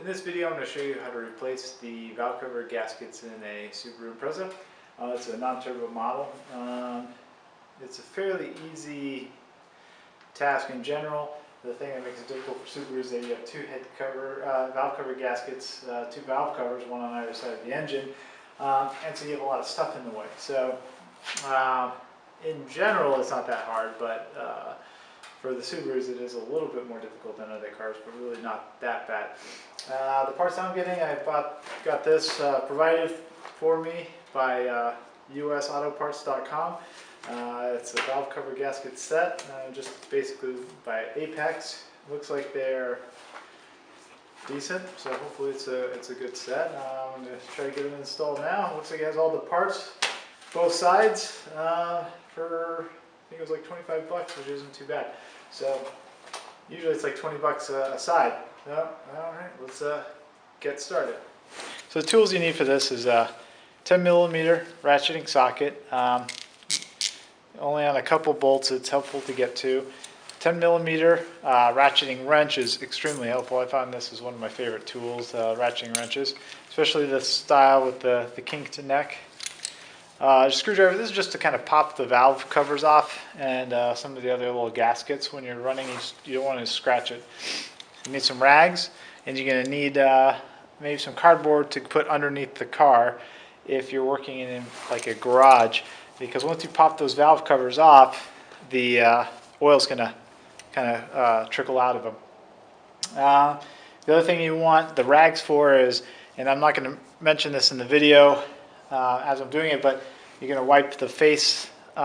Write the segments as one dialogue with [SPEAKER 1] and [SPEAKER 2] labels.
[SPEAKER 1] In this video I'm going to show you how to replace the valve cover gaskets in a Subaru Impreza. It's a non-turbo model. It's a fairly easy task in general. The thing that makes it difficult for Subaru is that you have two valve cover gaskets, two valve covers, one on either side of the engine, and so you have a lot of stuff in the way. So in general it's not that hard, but for the Subarus it is a little bit more difficult than other cars, but really not that bad. The parts I'm getting, got this provided for me by usautoparts.com. It's a valve cover gasket set, just basically by Apex. Looks like they're decent, so hopefully it's a good set. I'm going to try to get it installed now. Looks like it has all the parts, both sides, for I think it was like 25 bucks, which isn't too bad. So usually it's like 20 bucks a side. So, all right, let's get started. So the tools you need for this is a 10mm ratcheting socket. Only on a couple bolts it's helpful to get to. 10mm ratcheting wrench is extremely helpful. I found this is one of my favorite tools, ratcheting wrenches, especially this style with the kinked neck. Screwdriver, this is just to kind of pop the valve covers off and some of the other little gaskets. When you're running, you don't want to scratch it. You need some rags, and you're going to need maybe some cardboard to put underneath the car if you're working in like a garage, because once you pop those valve covers off, the oil's going to kind of trickle out of them. The other thing you want the rags for is, and I'm not going to mention this in the video as I'm doing it, but you're going to wipe the face, you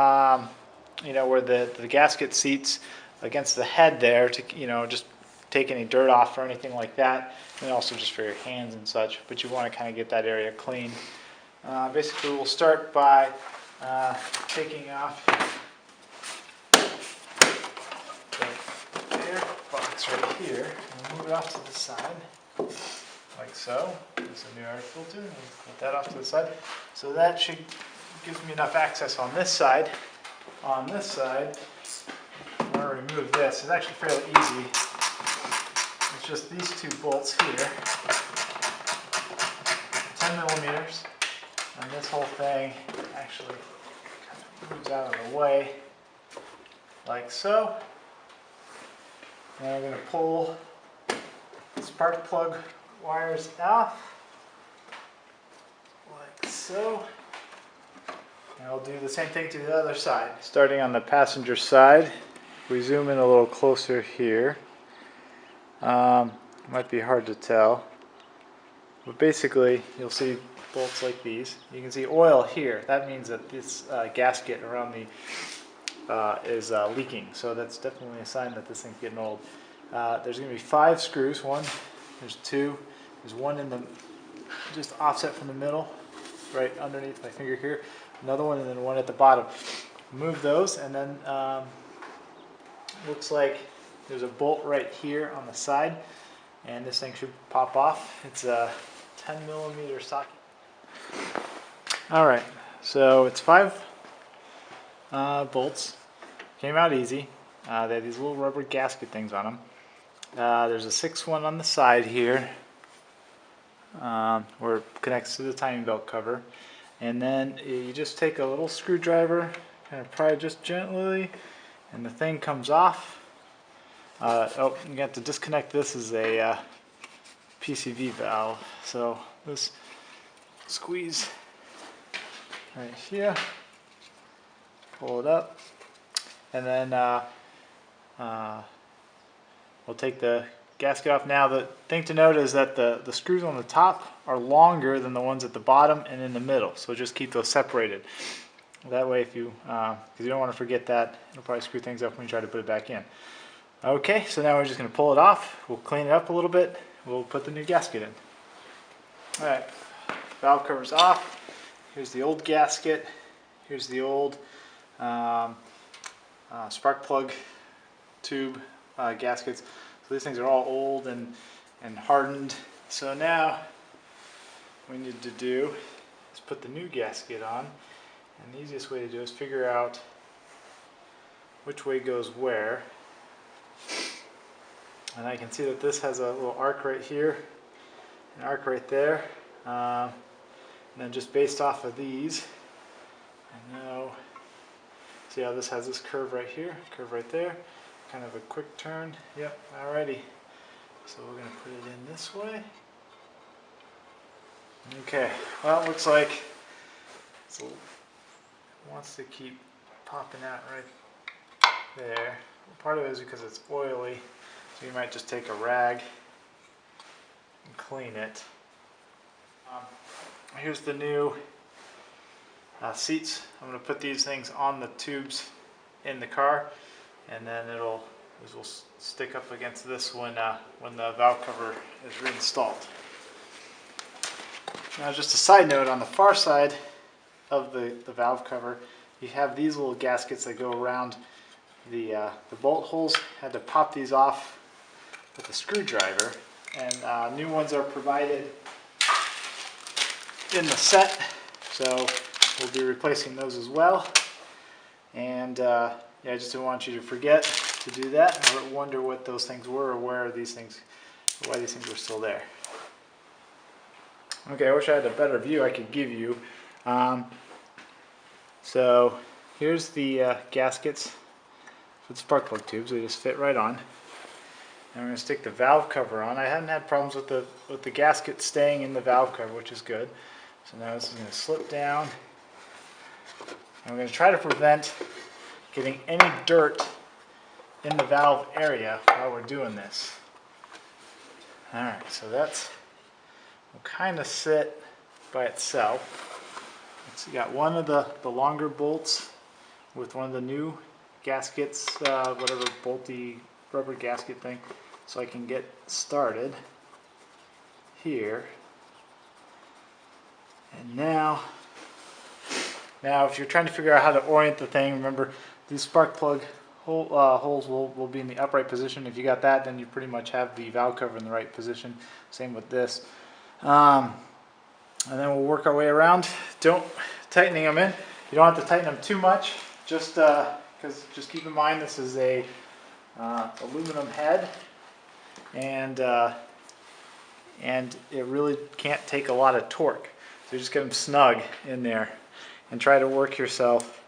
[SPEAKER 1] know, where the gasket seats against the head there to, you know, just take any dirt off or anything like that, and also just for your hands and such, but you want to kind of get that area clean. Basically we'll start by taking off the air box right here, and we'll move it off to the side, like so. There's a new air filter, and we'll put that off to the side. So that should gives me enough access on this side. On this side, I'm going to remove this. It's actually fairly easy. It's just these two bolts here, 10mm, and this whole thing actually kind of moves out of the way, like so. And I'm going to pull the spark plug wires off, like so. And I'll do the same thing to the other side. Starting on the passenger side, we zoom in a little closer here. Might be hard to tell, but basically you'll see bolts like these. You can see oil here. That means that this gasket around the is leaking, so that's definitely a sign that this thing's getting old. There's going to be 5 screws. There's 2. There's one in the just offset from the middle, right underneath my finger here. Another one, and then one at the bottom. Move those, and then looks like there's a bolt right here on the side, and this thing should pop off. It's a 10mm socket. Alright, so it's 5 bolts. Came out easy. They have these little rubber gasket things on them. There's a 6th one on the side here, where it connects to the timing belt cover. And then you just take a little screwdriver, kind of pry it just gently, and the thing comes off. Oh, you have to disconnect this as a PCV valve. So this squeeze right here, pull it up, and then we'll take the gasket off. Now the thing to note is that the screws on the top are longer than the ones at the bottom and in the middle, so just keep those separated. That way, if you because you don't want to forget that, it'll probably screw things up when you try to put it back in. Okay, so now we're just going to pull it off. We'll clean it up a little bit. We'll put the new gasket in. Alright, valve cover's off. Here's the old gasket. Here's the old spark plug tube gaskets. So these things are all old and hardened. So now what we need to do is put the new gasket on. And the easiest way to do is figure out which way goes where. And I can see that this has a little arc right here. an arc right there. And then just based off of these, I know, see how this has this curve right here, curve right there, kind of a quick turn. Yep, alrighty. So we're going to put it in this way. Okay, well, it looks like it wants to keep popping out right there. Part of it is because it's oily, so you might just take a rag and clean it. Here's the new seats. I'm going to put these things on the tubes in the car, and then these will stick up against this when the valve cover is reinstalled. Now, just a side note, on the far side of the valve cover, you have these little gaskets that go around the bolt holes. Had to pop these off with a screwdriver, and new ones are provided in the set, so we'll be replacing those as well. And yeah, I just didn't want you to forget to do that or wonder what those things were or why these things were still there. Okay, I wish I had a better view I could give you. So here's the gaskets for the spark plug tubes. They just fit right on. And we're going to stick the valve cover on. I hadn't had problems with the gasket staying in the valve cover, which is good. So now this is going to slip down. And we're going to try to prevent getting any dirt in the valve area while we're doing this. Alright, so that's will kind of sit by itself. It's got one of the longer bolts with one of the new gaskets, whatever bolty rubber gasket thing, so I can get started here. And now if you're trying to figure out how to orient the thing, remember these spark plug holes will be in the upright position. If you got that, then you pretty much have the valve cover in the right position. Same with this. And then we'll work our way around. Don't tightening them in. You don't have to tighten them too much. Just keep in mind this is a aluminum head, and it really can't take a lot of torque. So just get them snug in there, and try to work yourself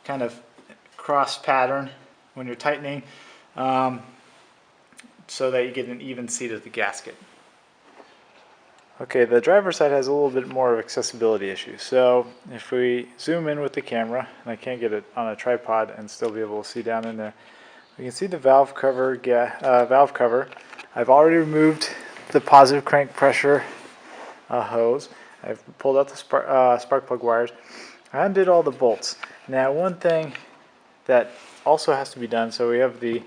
[SPEAKER 1] kind of cross pattern when you're tightening, so that you get an even seat of the gasket. Okay, the driver's side has a little bit more of accessibility issues. So if we zoom in with the camera, and I can't get it on a tripod and still be able to see down in there, we can see the valve cover. I've already removed the positive crank pressure hose. I've pulled out the spark plug wires. I undid all the bolts. Now, one thing that also has to be done, so we have the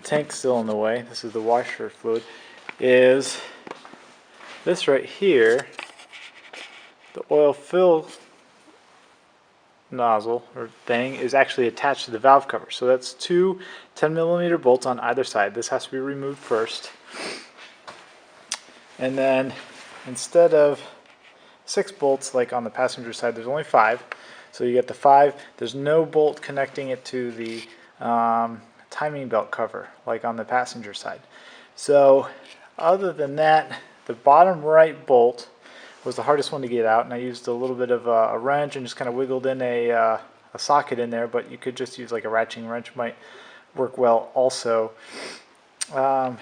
[SPEAKER 1] tank still in the way, this is the washer fluid, is this right here. The oil fill nozzle or thing is actually attached to the valve cover. So that's two 10mm bolts on either side. This has to be removed first. And then instead of 6 bolts like on the passenger side, there's only 5. So you get the 5. There's no bolt connecting it to the timing belt cover like on the passenger side. So other than that, the bottom right bolt was the hardest one to get out, and I used a little bit of a wrench and just kind of wiggled in a socket in there, but you could just use like a ratcheting wrench, might work well also. And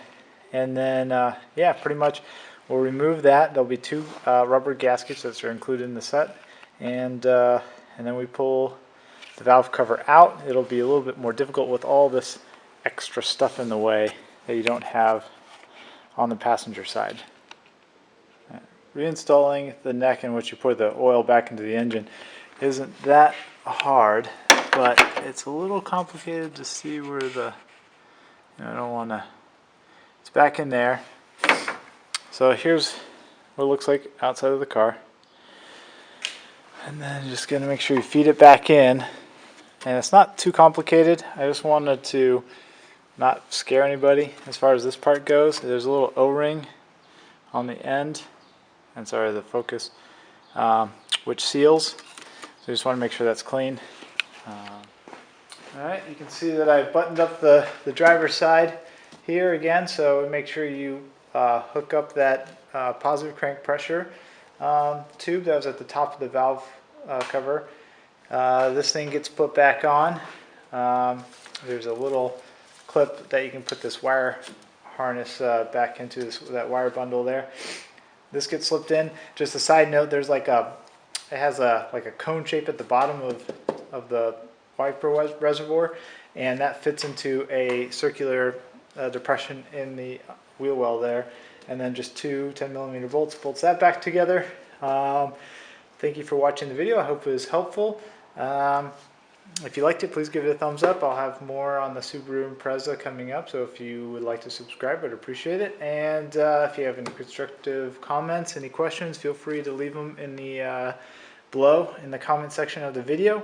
[SPEAKER 1] then yeah, pretty much we'll remove that. There'll be 2 rubber gaskets that are included in the set, and then we pull the valve cover out. It'll be a little bit more difficult with all this extra stuff in the way that you don't have on the passenger side. Reinstalling the neck in which you pour the oil back into the engine isn't that hard, but it's a little complicated to see where the, I don't want to, it's back in there. So here's what it looks like outside of the car. And then just going to make sure you feed it back in. And it's not too complicated. I just wanted to not scare anybody as far as this part goes. There's a little O-ring on the end, and sorry, the focus, which seals. So you just want to make sure that's clean. Alright, you can see that I've buttoned up the driver's side here again, so make sure you hook up that positive crank pressure tube that was at the top of the valve cover. This thing gets put back on. There's a little clip that you can put this wire harness back into that wire bundle there. This gets slipped in. Just a side note, there's like it has like a cone shape at the bottom of the wiper reservoir, and that fits into a circular depression in the wheel well there, and then just two 10mm bolts that back together. Thank you for watching the video. I hope it was helpful. If you liked it, please give it a thumbs up. I'll have more on the Subaru Impreza coming up, so if you would like to subscribe, I'd appreciate it. And if you have any constructive comments, any questions, feel free to leave them in the below in the comment section of the video.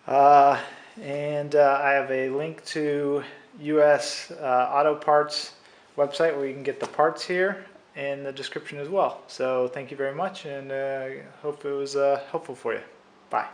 [SPEAKER 1] I have a link to US Auto Parts website where you can get the parts here in the description as well. So thank you very much, and hope it was helpful for you. Bye.